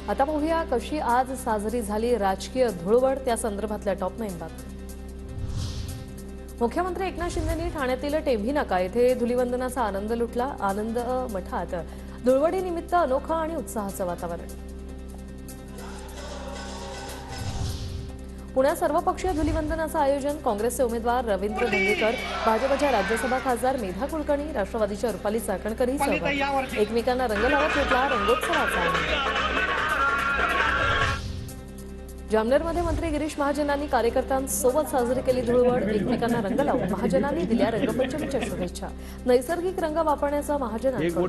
आता पाहूया कशी आज साजरी झाली राजकीय धुळवड त्या संदर्भातल्या टॉप 9 बातम्या। मुख्यमंत्री एकनाथ शिंदेंनी ठाण्यातील टेंभी नाका येथे धुलीवंदनाचा आनंद लुटला। आनंद मठात धुळवडीनिमित्त अनोखं आणि उत्साहाचं वातावरण। पुण्यात सर्वपक्षीय धुलीवंदनाचं आयोजन। काँग्रेसचे उमेदवार रवींद्र धंगेकर, भाजपच्या राज्यसभा खासदार मेधा कुलकर्णी, राष्ट्रवादीच्या रुपाली चाकणकरही सहभागी। एकमेकांना रंग लावत लुटला रंगोत्सवाचा आनंद। जामनेरमध्ये मंत्री गिरीश महाजनांनी कार्यकर्त्यांसोबत साजरी केली धुळवड। एकमेकांना रंग लावून महाजनांनी दिल्या रंगपंचमीच्या शुभेच्छा। नैसर्गिक रंग वापरण्याचा महाजनांचा।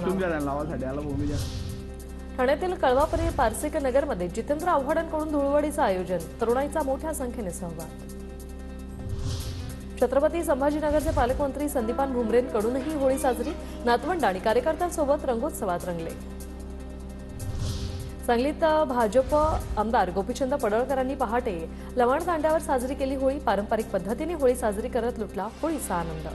ठाण्यातील कळवापरी पारसिक नगरमध्ये जितेंद्र आव्हाडांकडून धुळवडीचं आयोजन। तरुणाईचा मोठ्या संख्येने सहभाग। छत्रपती संभाजीनगरचे पालकमंत्री संदीपान भुमरेंकडूनही होळी साजरी। नातवंड आणि कार्यकर्त्यांसोबत रंगोत्सवात रंगले। सांगलीत भाजप आमदार गोपीचंद पडळकरांनी पहाटे लवाण तांड्यावर साजरी केली होळी। पारंपरिक पद्धतीने होळी साजरी करत लुटला होळीचा आनंद।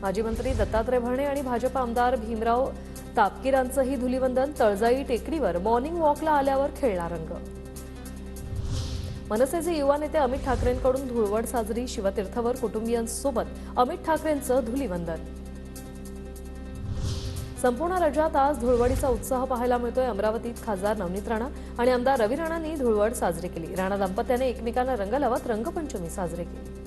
माजी मंत्री दत्तात्रय भरणे आणि भाजप आमदार भीमराव तापकीरांचंही धुलीवंदन। तळजाई टेकडीवर मॉर्निंग वॉकला आल्यावर खेळला रंग। मनसेचे युवा नेते अमित ठाकरेंकडून धुळवड साजरी। शिवतीर्थवर कुटुंबियांसोबत अमित ठाकरेंचं धुलीवंदन। संपूर्ण राज्यात आज धुळवडीचा उत्साह पाहायला मिळतोय। अमरावतीत खासदार नवनीत राणा आणि आमदार रवी राणांनी धुळवड साजरी केली। राणा दाम्पत्याने एकमेकांना रंग लावत रंगपंचमी साजरी केली।